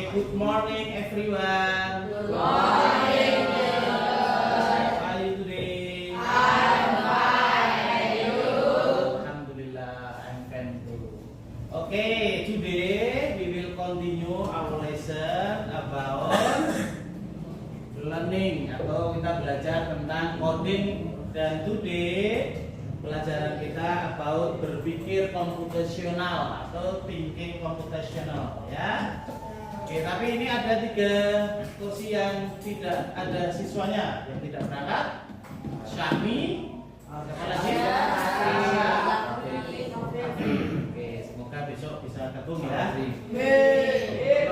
good morning everyone. Good morning. How are you today? I'm fine. And you? Alhamdulillah, I'm fine too. Okay, today we will continue our lesson about learning atau kita belajar tentang coding, dan today pelajaran kita about berpikir komputasional atau thinking komputasional, ya. Oke, tapi ini ada 3 kursi yang tidak ada siswanya, yang tidak berangkat. Syami, siapa lagi? Oke, semoga besok bisa ketemu ya.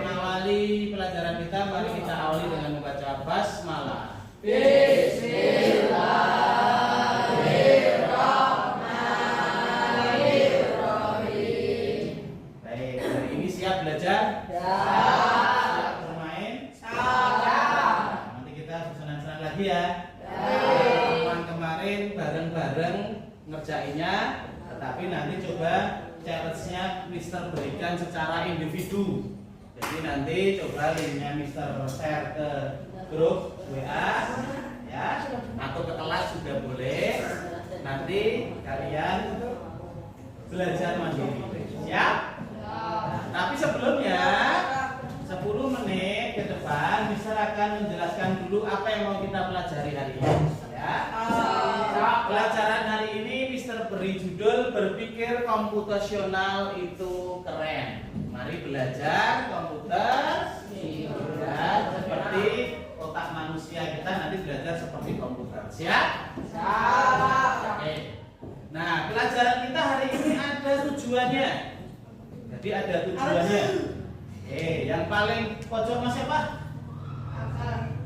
Mengawali pelajaran kita, mari kita awali dengan membaca basmalah. Baik, hari ini siap belajar? Siap bermain? Nanti kita senang-senang lagi ya. Kemarin bareng-bareng ngerjainnya, tetapi nanti coba challenge-nya Mister berikan secara individu. Jadi nanti coba linknya Mister share ke grup WA ya, atau ke kelas juga boleh. Nanti kalian belajar mandiri. Siap? Tapi sebelumnya 10 menit ke depan Mister akan menjelaskan dulu apa yang mau kita pelajari hari ini ya. Pelajaran hari ini Mister beri judul berpikir komputasional itu keren. Mari belajar komputer ya, seperti otak manusia, kita nanti belajar seperti komputer. Siap? Oke. Nah, pelajaran kita hari ini ada tujuannya. Jadi ada tujuannya. Yang paling pojok Mas siapa?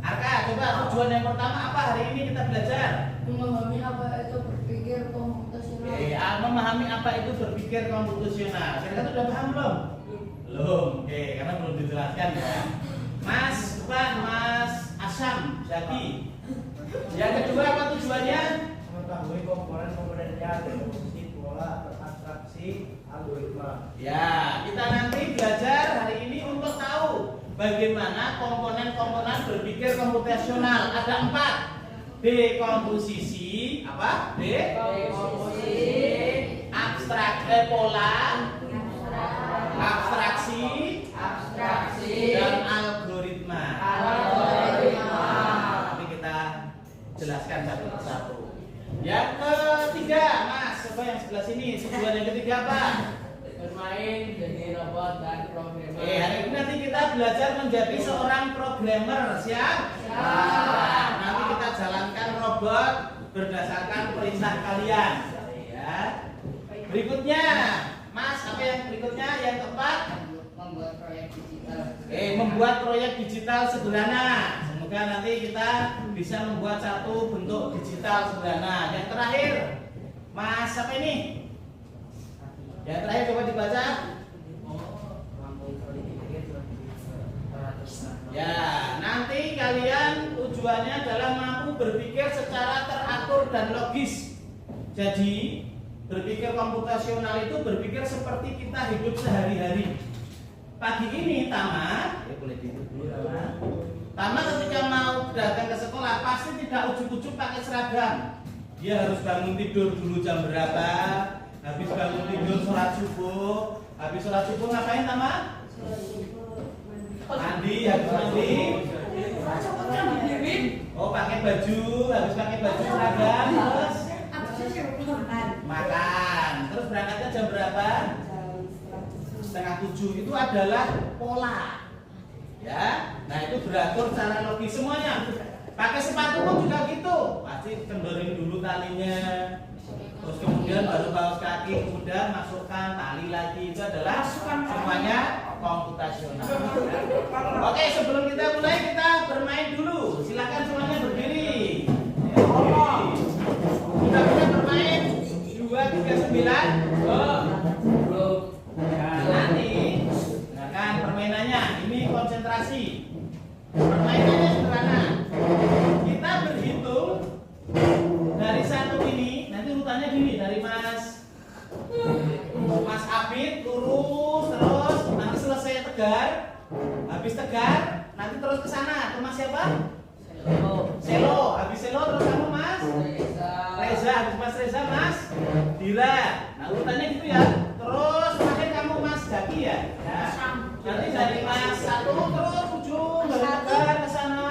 Arka, coba tujuan yang pertama apa hari ini kita belajar? Memahami apa itu berpikir komputasional. Memahami apa itu berpikir komputasional. Kira-kira sudah paham belum? Belum. Karena belum dijelaskan ya. Mas, depan Mas Asam, Zaki. Yang kedua apa tujuannya? Mengetahui komponen-komponennya, komposisi, pola, abstraksi, algoritma. Ya, kita nanti belajar hari ini untuk tahu bagaimana komponen-komponen berpikir komputasional. Ada 4. Dekomposisi, apa? Dekomposisi, pola, abstraksi, dan algoritma. Nanti kita jelaskan satu persatu. Yang ketiga, Mas, coba yang sebelah sini. Tujuan yang ketiga apa? bermain jadi robot dan programmer. Hari ini nanti kita belajar menjadi seorang programmer. Siap? Nah, nanti kita jalankan robot berdasarkan perintah kalian. Ya. Berikutnya, Mas, apa yang berikutnya? Yang keempat? Membuat proyek digital. Membuat proyek digital sederhana. Semoga nanti kita bisa membuat satu bentuk digital sederhana. Yang terakhir, Mas, apa ini? Yang terakhir coba dibaca. Ya, nanti kalian tujuannya adalah mampu berpikir secara teratur dan logis. Jadi, berpikir komputasional itu berpikir seperti kita hidup sehari-hari. Pagi ini Tama, boleh duduk dulu Tama. Tama ketika mau datang ke sekolah pasti tidak ujuk-ujuk pakai seragam. Dia harus bangun tidur dulu jam berapa? Habis bangun tidur sholat subuh. Habis sholat subuh ngapain Tama? Mandi, habis mandi. Oh, pakai baju, habis pakai baju seragam terus makan. Terus berangkatnya jam berapa? 6:30. Itu adalah pola. Ya. Nah, itu beratur secara logis semuanya. Pakai sepatu pun juga gitu. Pasti kendorin dulu talinya. Terus kemudian baru kaos kaki, kemudian masukkan tali lagi. Itu adalah semuanya komputasional. Oke, sebelum kita mulai kita bermain dulu. Silakan semuanya berdiri. Sudah bisa bermain? 2, 3, 9. Nanti, nah kan permainannya ini konsentrasi. Permainannya sederhana. Kita berhitung dari 1 ini. Nanti urutannya gini, dari Mas Abid lurus terus, nanti selesai tegar Habis Tegar, nanti terus ke sana. Ke Mas siapa? Selo. Selo. Habis Selo terus kamu Mas? Reza. Reza. Habis Mas Reza Mas? Dira. Nah urutannya gitu ya. Terus terakhir kamu Mas Jaki ya. Nah, nanti dari Mas 1 terus ujung dari Tegar ke sana.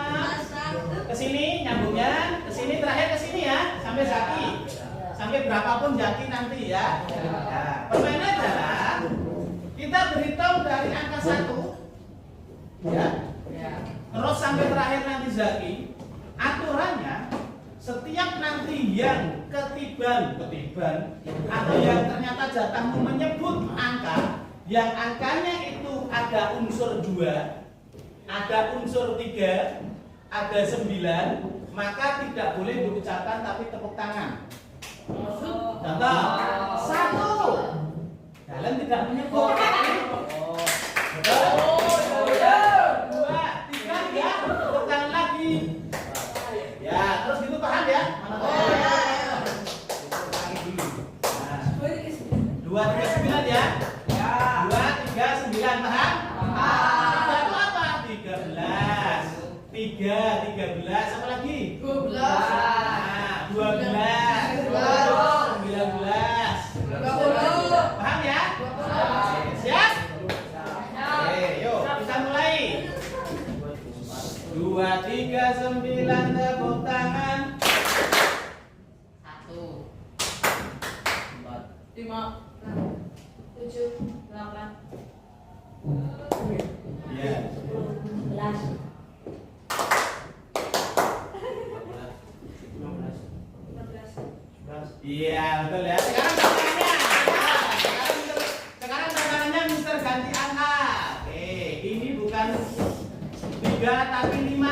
Ke sini nyambungnya, ke sini terakhir ke sini ya, sampai Jaki. Sampai berapapun Jaki nanti ya. Nah, permainan adalah kita berhitung dari angka 1 ya. Ya. Terus sampai terakhir nanti Zaki. Aturannya setiap nanti yang ketiban atau yang ternyata jatahmu menyebut angka, yang angkanya itu ada unsur 2, ada unsur 3, ada 9, maka tidak boleh diucapkan tapi tepuk tangan. Contoh 1. Kalian tidak menyebut. Betul? 2, 3 ya, tepuk tangan lagi. Ya, terus gitu paham ya? Mana tahu ya? Ulangi dulu. Nah, 2, 3, 9 ya. 2, 3, 9 paham? Tiga itu apa? 13. 3, 13 apa lagi? 12. Nah, 12. 19. Paham ya? Siap? Oke, yuk kita mulai. 2, 3, 9 tepuk tangan. 1 5 7 8 Iya. 11 Iya, betul ya. Sekarang tantangannya. Sekarang tantangannya Mister ganti angka. Oke, ini bukan 3 tapi 5.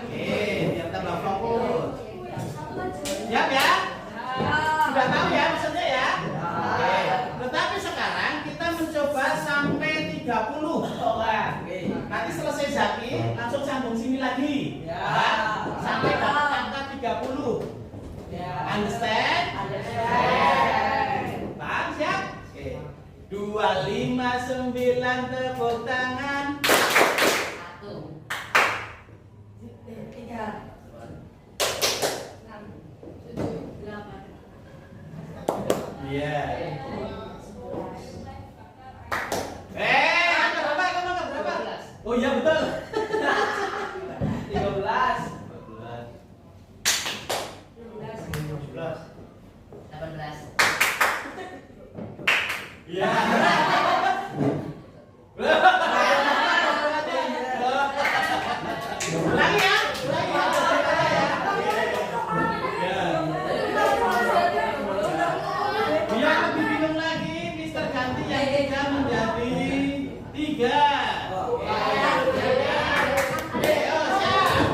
Oke, biar tambah fokus. Siap ya? Sudah tahu ya maksudnya ya? Oke. Tetapi sekarang kita mencoba sampai 30. Nanti selesai Zaki, langsung sambung sini lagi. Ya. Sampai ke angka 30. Understand? Paham siap? Oke. 2, 5, 9 tepuk tangan. 1 Iya. Angka berapa? Kamu angka berapa? Oh iya betul. 13 17. 18 Iya. Ulangi ya, ulangi ya. Biar lebih bingung lagi, Mister ganti yang 3 menjadi 3. Ayo siap.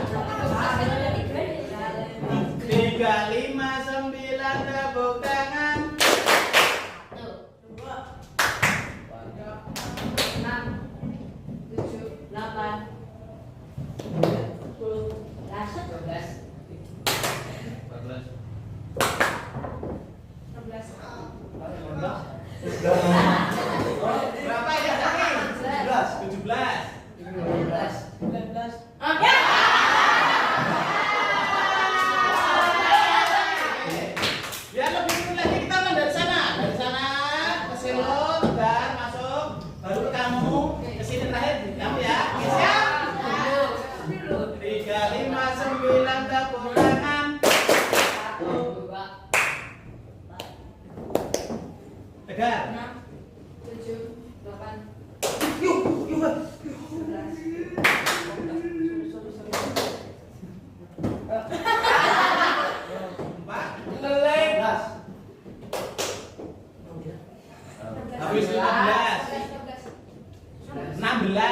3, 5, 9 tepuk tangan. 17. Berapa ya Zaki? 17. 19 Biar lebih bingung lagi kita mulai dari sana. Dari sana ke Selo, Tegar, masuk, baru ke kamu, ke sini terakhir kamu ya. Oke, siap? 3, 5, 9 tepuk tangan. 2 Tegar. 7 8 Empat. 11. Habis 15. 16.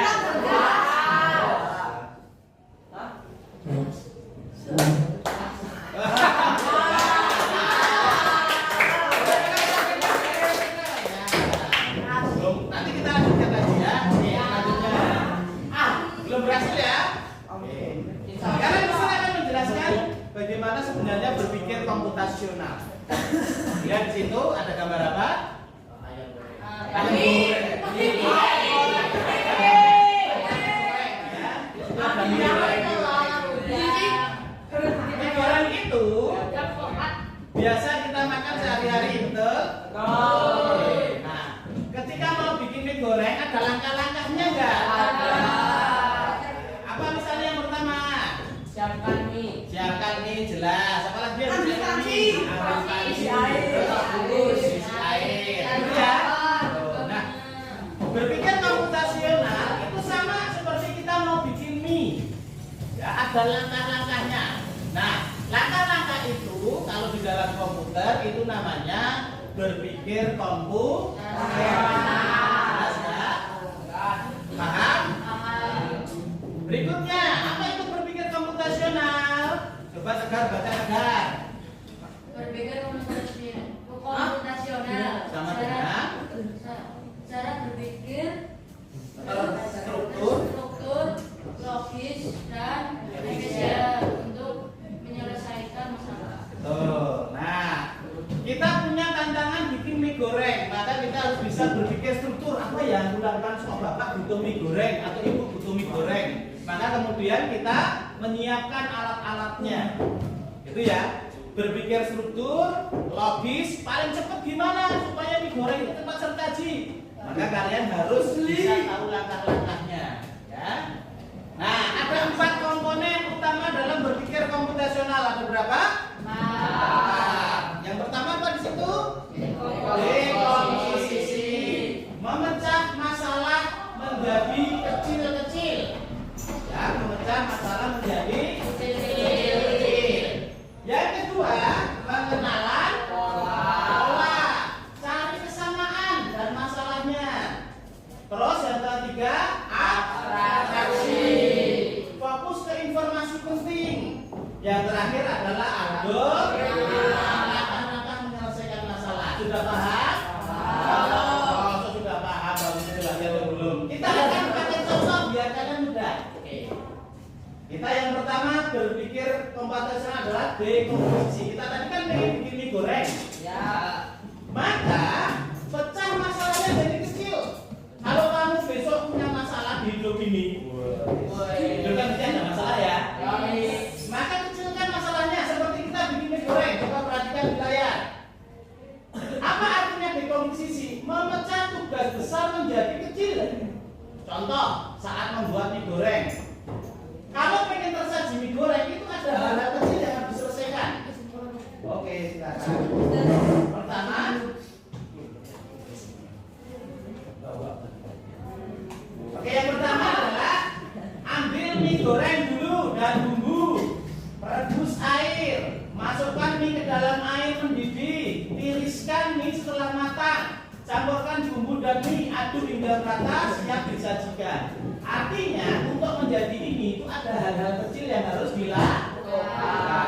Belum, nanti kita lanjutkan lagi ya. Oke, selanjutnya. Belum berhasil ya? Oke. Sekarang di sini akan menjelaskan bagaimana sebenarnya berpikir komputasional. Lihat di situ ada gambar apa? Ayam goreng. ada langkah-langkahnya. Nah, langkah-langkah itu kalau di dalam komputer itu namanya berpikir komputasional. Jelas ya? Paham? Berikutnya, apa itu berpikir komputasional? Coba Tegar baca Tegar. Berpikir komputasional. Sama dengan Cara berpikir struktur, logis dan efisien untuk menyelesaikan masalah. Betul. Nah, kita punya tantangan bikin mie goreng, maka kita harus bisa berpikir struktur. Apa yang dilakukan sama bapak butuh mie goreng atau ibu butuh mie goreng? Maka kemudian kita menyiapkan alat-alatnya. Itu ya. Berpikir struktur, logis, paling cepat gimana supaya mie goreng itu cepat tersaji. Maka kalian harus bisa tahu langkah-langkahnya, ya. Nah, ada 4 komponen utama dalam berpikir komputasional. Ada berapa? 4. Yang pertama apa di situ? Dekomposisi. Memecah masalah menjadi kecil-kecil. Ya, memecah masalah menjadi kecil-kecil. Yang kedua, pengenalan pola. Cari kesamaan dan masalahnya. Terus yang ketiga, abstraksi. Fokus ke informasi penting. Yang terakhir adalah langkah-langkah menyelesaikan masalah. Sudah paham? Oh, sudah paham. Bagus jelasnya belum. Kita akan pakai contoh biar kalian mudah. Oke. Kita yang pertama berpikir komputasional adalah dekomposisi. Kita tadi kan pengen bikin mie goreng. Ya. Maka pecah masalahnya jadi kecil. Kalau kamu besok punya masalah di hidup ini, hidup kan pasti ada masalah ya. Maka kecilkan masalahnya seperti kita bikin mie goreng. Coba perhatikan di layar. Apa artinya dekomposisi? Memecah tugas besar menjadi kecil. Contoh, saat membuat mie goreng. Kalau pengen tersaji mie goreng itu ada hal-hal kecil yang harus diselesaikan. Oke, silakan. Pertama, yang pertama adalah ambil mie goreng dulu dan bumbu. Rebus air, masukkan mie ke dalam air mendidih, tiriskan mie setelah matang, campurkan bumbu dan mie, aduk hingga rata, siap disajikan. Artinya untuk menjadi ini itu ada hal-hal kecil yang harus dilakukan.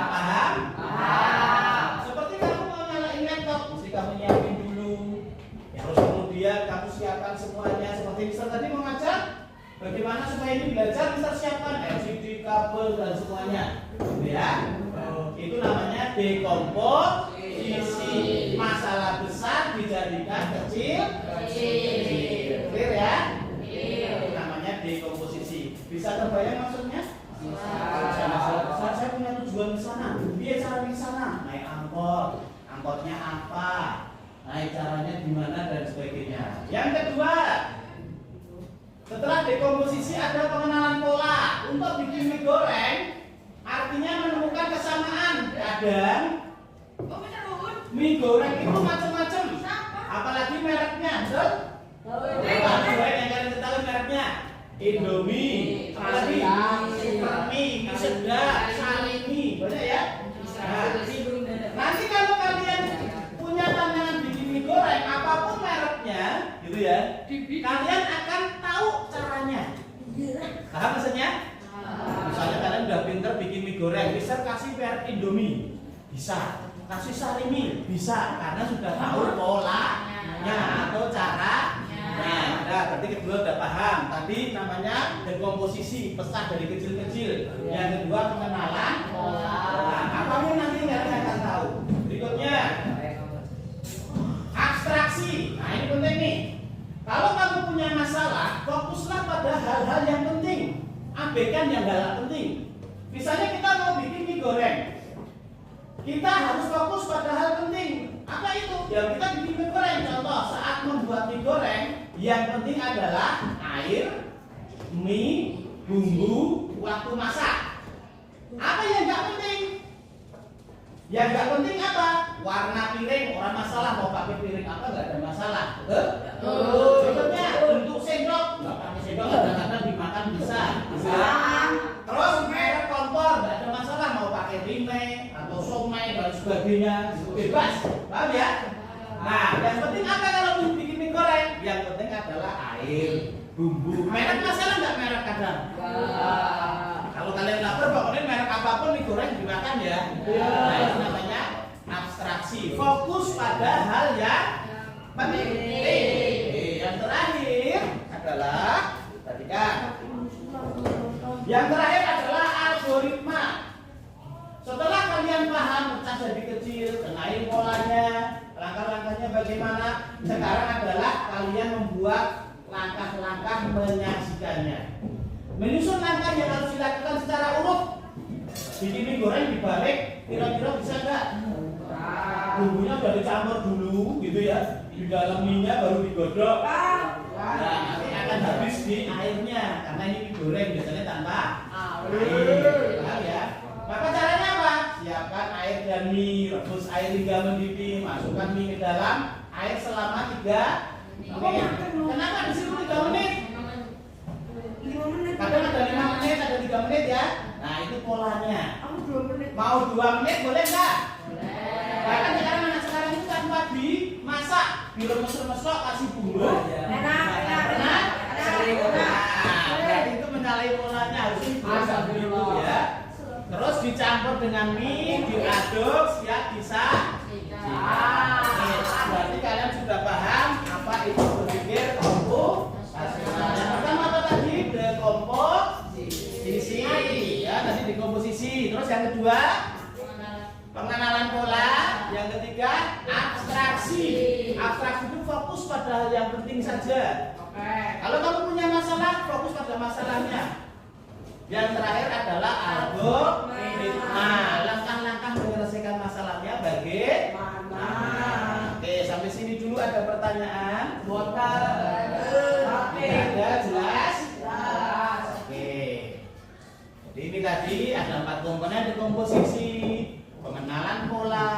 Paham? Paham. Seperti kamu mau nyalain laptop, mesti kamu nyiapin dulu. Terus kemudian kamu siapkan semuanya. Seperti Mister tadi mengajar bagaimana supaya ini belajar, Mister siapkan LCD, kabel dan semuanya. Gitu ya. Itu namanya dekomposisi. Masalah besar dijadikan kecil. Clear ya? Itu namanya dekomposisi. Bisa terbayang maksudnya? Bisa. Saya punya tujuan ke sana. Dia cara di sana. Naik angkot. Angkotnya apa? Naik caranya gimana dan sebagainya. Yang kedua, setelah dekomposisi ada pengenalan pola. Untuk bikin mie goreng, artinya menemukan kesamaan. Kadang mie goreng itu macam-macam. Apalagi mereknya, betul? Mie goreng yang kalian ketahui mereknya Indomie, apalagi Supermie, mie sedap, Salimi, banyak ya. Nah, nanti kalau kalian punya tantangan bikin mie goreng, apapun mereknya, gitu ya, kalian akan tahu caranya. Paham maksudnya? Misalnya kalian udah pinter bikin mie goreng, bisa kasih merek Indomie, bisa. Kasih Salimi, bisa, karena sudah tahu polanya atau caranya. Nah, berarti kedua udah paham. Tadi namanya dekomposisi, pecah dari kecil-kecil. Yang kedua pengenalan pola. Apapun nanti kalian akan tahu. Berikutnya abstraksi. Nah, ini penting nih. Kalau kamu punya masalah, fokuslah pada hal-hal yang penting. Abaikan yang hal penting. Misalnya kita mau bikin mie goreng, kita harus fokus pada hal penting. Apa itu? Ya kita bikin mie goreng. Contoh, saat membuat mie goreng, yang penting adalah air, mie, bumbu, waktu masak. Apa yang nggak penting? Yang nggak penting apa? Warna piring, orang masalah mau pakai piring apa nggak ada masalah. Berikutnya bentuk sendok, nggak pakai sendok kadang-kadang dimakan bisa. Terus merek kompor sebagainya, bebas, paham ya? Nah, yang penting apa kalau bikin mie goreng? Yang penting adalah air, bumbu. Merek masalah nggak merek kadang? Kalau kalian lapar, pokoknya merek apapun mie goreng dimakan ya. Nah, itu namanya abstraksi. Fokus pada hal yang penting. Yang terakhir adalah perhatikan. Yang terakhir adalah algoritma. Setelah kalian paham pecah jadi kecil, kenali polanya, langkah-langkahnya bagaimana, sekarang adalah kalian membuat langkah-langkah menyajikannya. Menyusun langkah yang harus dilakukan secara urut. Bikin mie goreng dibalik, kira-kira bisa nggak? Bumbunya udah dicampur dulu, gitu ya. Di dalam minyak baru digodok. Nah, nanti akan habis di airnya, karena ini mie goreng biasanya tanpa air. Paham ya? Maka caranya apa? Siapkan air dan mie, rebus air hingga mendidih, masukkan mie ke dalam air selama 3 menit. Kenapa disuruh 3 menit? Kadang ada 5 menit, ada 3 menit ya. Nah, itu polanya. Mau 2 menit boleh nggak? Bahkan sekarang anak sekarang itu tanpa dimasak, diremes-remes kok kasih bumbu. Enak. Berarti itu menyalahi polanya, harus dimasak dulu ya. Terus dicampur dengan mie, diaduk, siap disajikan. Berarti kalian sudah paham apa itu berpikir komposisi. Yang pertama apa tadi? Dekomposisi. Ya, tadi dekomposisi. Terus yang kedua, pengenalan pola. Yang ketiga, abstraksi. Abstraksi itu fokus pada hal yang penting saja. Kalau kamu punya masalah, fokus pada masalahnya. Yang terakhir adalah algoritma, langkah-langkah menyelesaikan masalahnya bagaimana. Oke, sampai sini dulu ada pertanyaan. Ada jelas? Oke. Jadi ini tadi ada 4 komponen dekomposisi, pengenalan pola,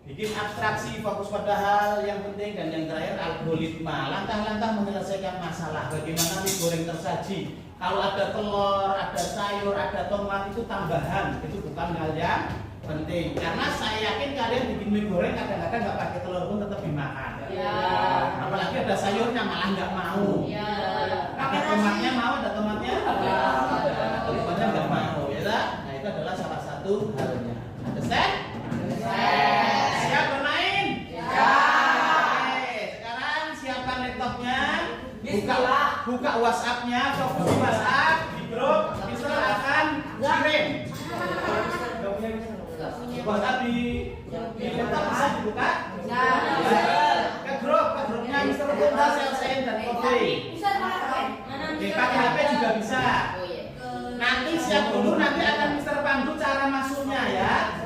bikin abstraksi, fokus pada hal yang penting, dan yang terakhir algoritma, langkah-langkah menyelesaikan masalah. Bagaimana mie goreng tersaji? Kalau ada telur, ada sayur, ada tomat itu tambahan, itu bukan hal yang penting. Karena saya yakin kalian bikin mie goreng kadang-kadang nggak pakai telur pun tetap dimakan. Ya. Apalagi ada sayurnya malah nggak mau. Ya. Ada tomatnya mau, ada tomatnya? Ada tomatnya nggak mau, ya tak? Nah itu adalah salah satu halnya. Understand? Siap bermain? Oke, sekarang siapkan laptopnya. Buka WhatsApp-nya, fokus di WhatsApp, di grup, Mister akan kirim. WhatsApp di laptop bisa dibuka? Ke grupnya Mister Kunta, Selsain, dan Kofi. Pakai HP juga bisa. Nanti siap dulu, nanti akan Mister pandu cara masuknya ya.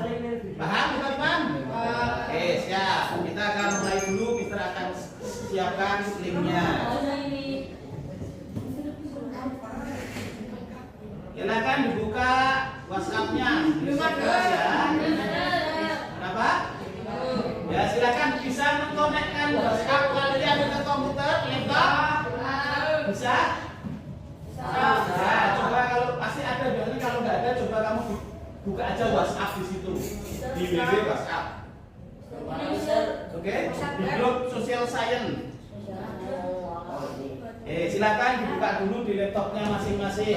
Paham teman-teman? Oke, siap. Kita akan mulai dulu, Mister akan siapkan linknya. Silakan dibuka WhatsApp-nya. Ya. Kenapa? Ya silakan bisa mengkonekkan WhatsApp kalian ke komputer, laptop. Bisa? Nah, coba kalau pasti ada, biasanya kalau nggak ada coba kamu buka aja WhatsApp di situ. Di WW WhatsApp. Oke? Di grup Social Science. Silakan dibuka dulu di laptopnya masing-masing.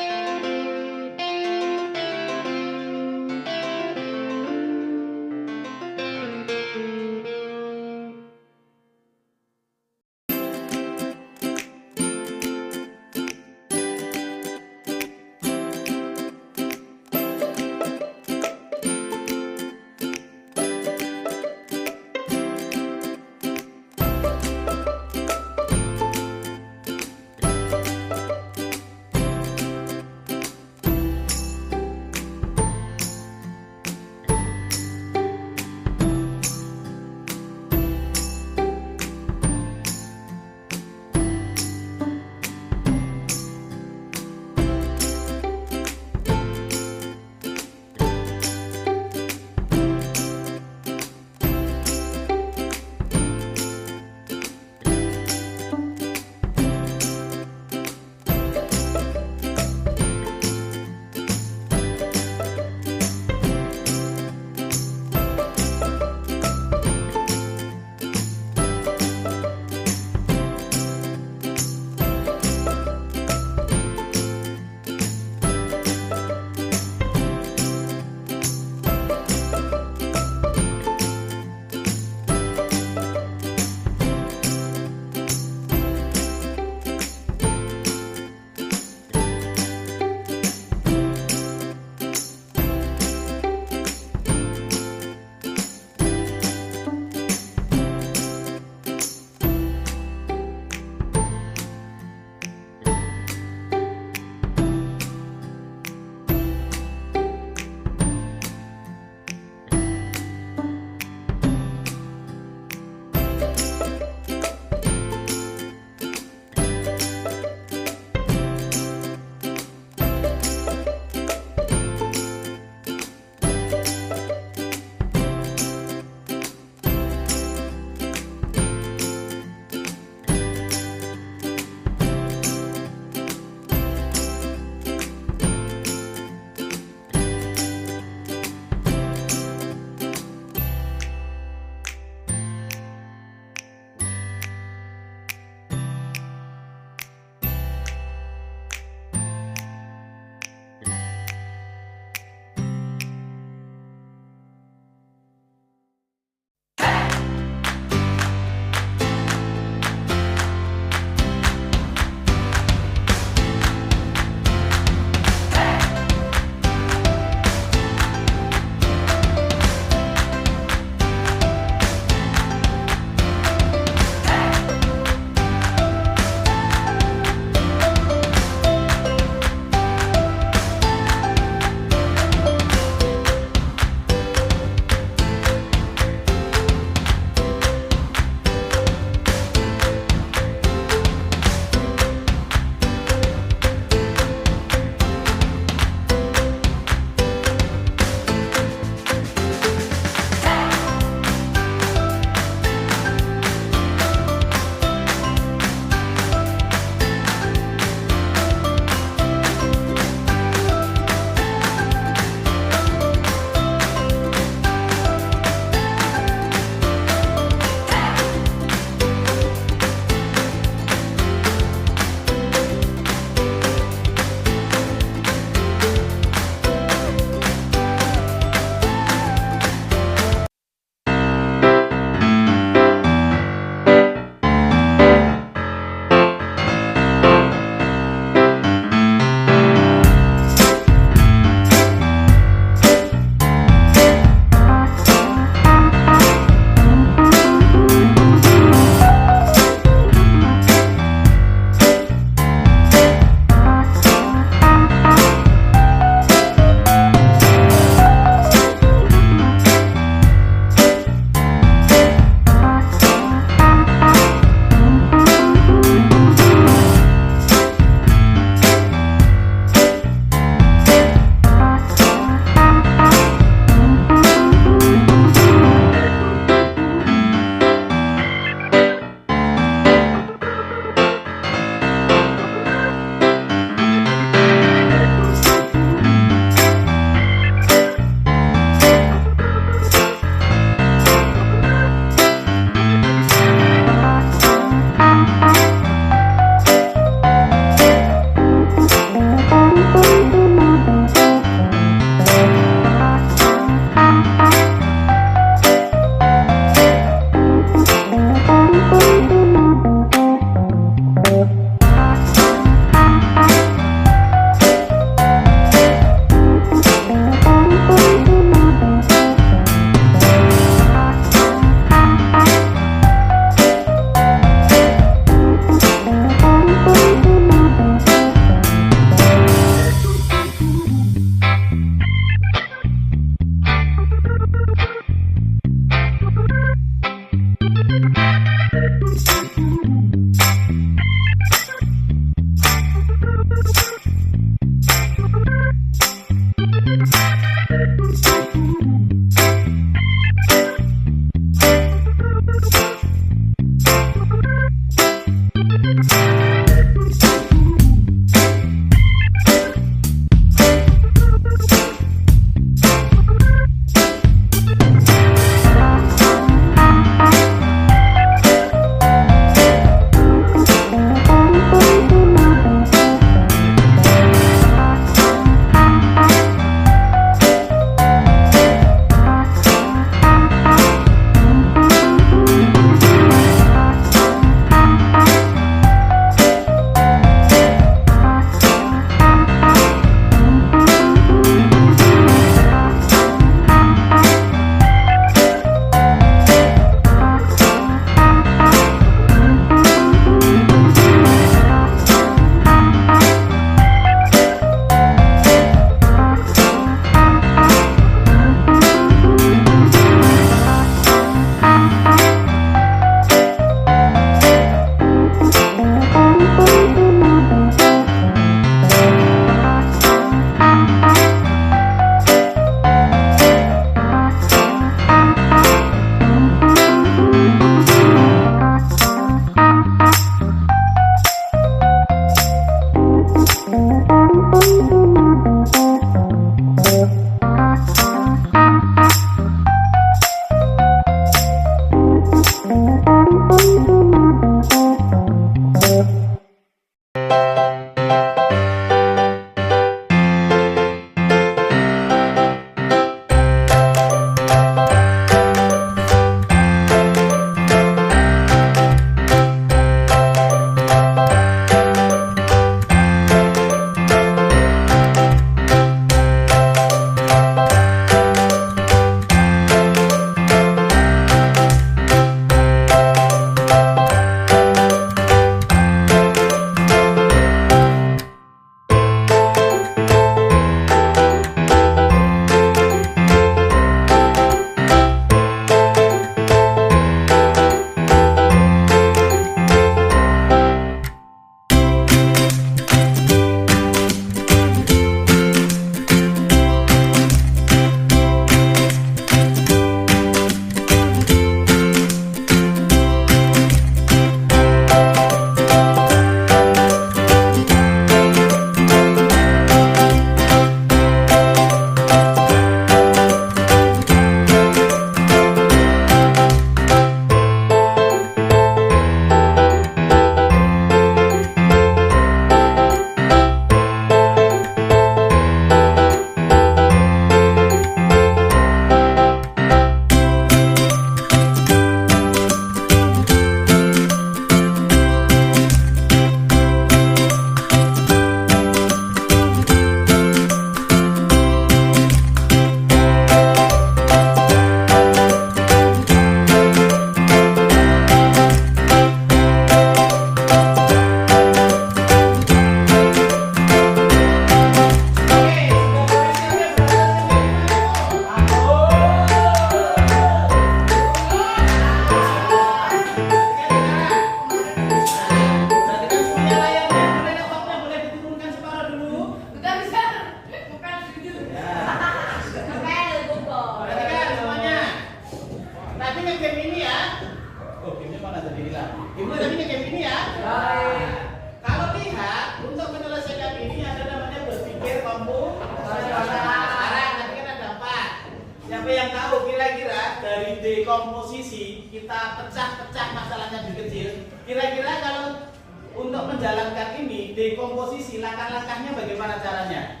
dari dekomposisi kita pecah-pecah masalahnya jadi kecil. Kira-kira kalau untuk menjalankan ini dekomposisi, langkah-langkahnya bagaimana caranya?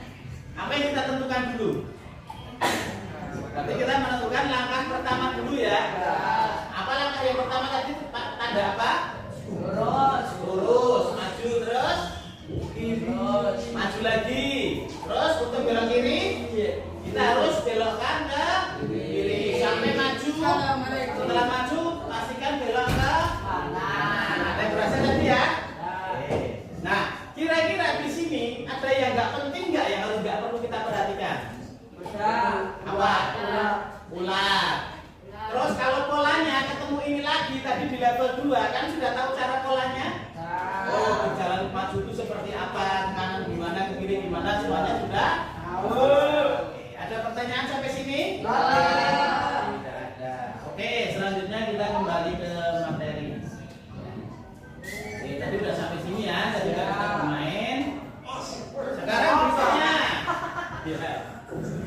Apa yang kita tentukan dulu? Nanti kita menentukan langkah pertama dulu ya. Apa langkah yang pertama tadi? Tanda apa? Lurus, maju terus, maju lagi, terus untuk belok kiri, kita harus belokkan ke kiri sampai maju. Setelah maju, pastikan belok ke kanan. Ada yang berhasil tadi ya? Nah, kira-kira di sini ada yang nggak penting nggak yang harus nggak perlu kita perhatikan? Apa? Ular. Terus kalau polanya ketemu ini lagi tadi di level 2 kan sudah tahu cara polanya? Oh, jalan maju itu seperti apa, kanan gimana, ke kiri gimana, semuanya sudah tahu. Oke, ada pertanyaan sampai sini? Tidak ada. Oke, selanjutnya kita kembali ke materi. Oke, tadi udah sampai sini ya, tadi kita bermain. Sekarang berikutnya,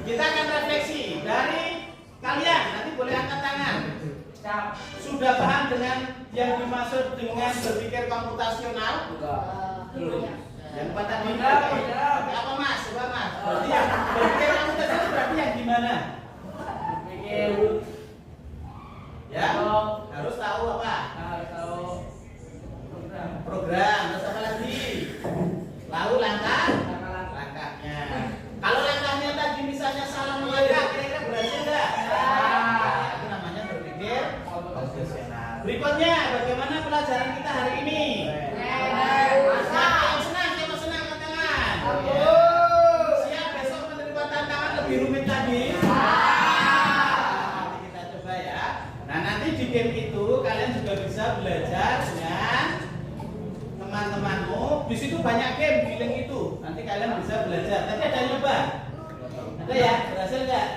kita akan refleksi dari kalian. Nanti boleh angkat tangan. Sudah paham dengan yang dimaksud dengan berpikir komputasional? Belum. Yang empat tadi apa mas? Coba mas. Berarti yang berpikir komputasional berarti yang gimana? Ya, harus tahu apa? Program. Terus apa lagi? Lalu langkahnya. Kalau langkahnya tadi misalnya salah melangkah, kira-kira berhasil nggak? Itu namanya berpikir komputasional. Berikutnya, bagaimana pelajaran kita hari ini? Siapa yang senang angkat tangan. Siap besok menerima tantangan lebih rumit lagi. Nanti kita coba ya. Nah nanti di game itu kalian juga bisa belajar dengan teman-temanmu. Di situ banyak game di link itu. Nanti kalian bisa belajar. Tadi ada yang nyoba? Ada ya? Berhasil nggak?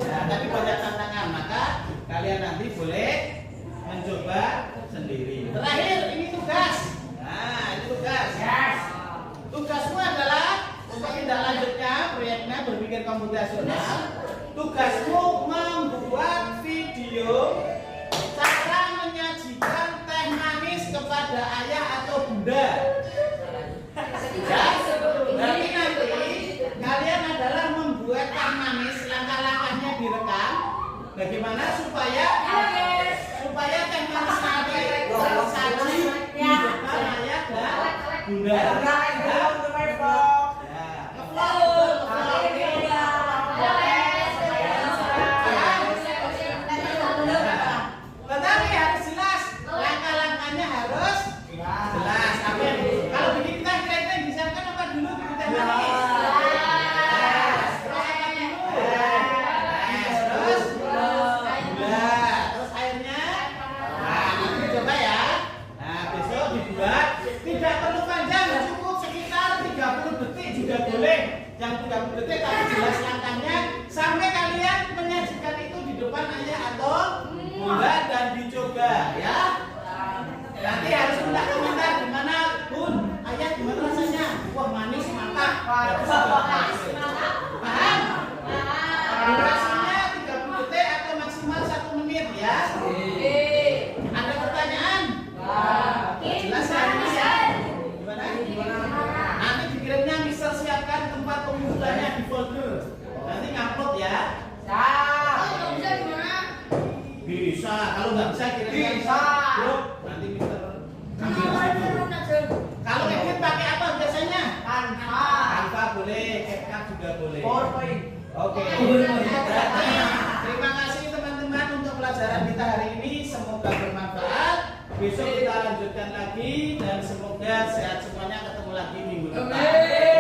Nah, tapi banyak tantangan. Maka kalian nanti boleh mencoba sendiri. Terakhir ini tugas. Nah, ini tugas. Tugasmu adalah untuk tindak lanjutnya proyeknya berpikir komputasional. Tugasmu membuat video cara menyajikan teh manis kepada ayah atau bunda. Ya, berarti nanti kalian adalah membuat teh manis, langkah-langkahnya direkam. Bagaimana supaya teh manis nanti tersaji di depan ayah dan bunda. Tetapi harus jelas, langkah-langkahnya harus jelas. Kalau bikin teh kira-kira disiapkan apa dulu bikin teh manis? Terus airnya. Nah, nanti coba ya. Nah, besok dibuat. Tidak perlu panjang, cukup sekitar 30 detik juga boleh. Yang 30 detik tapi jelas langkahnya sampai kalian menyajikan itu di depan ayah atau bunda dan dicoba ya. Nanti harus minta komentar gimana bun, ayah gimana rasanya? Wah manis mantap. Paham? Durasinya 30 detik atau maksimal 1 menit ya. Ada pertanyaan? Jelas ya? Gimana? Nanti dikirimnya Mister siapkan tempat pengumpulannya di folder. Nanti ngupload ya. Bisa, kalau nggak bisa kirimkan grup. Nanti Mister ambil. Kalau edit pakai apa biasanya? Canva boleh, CapCut juga boleh. Oke. Berarti terima kasih teman-teman untuk pelajaran kita hari ini. Semoga bermanfaat. Besok kita lanjutkan lagi dan semoga sehat semuanya. Ketemu lagi minggu depan.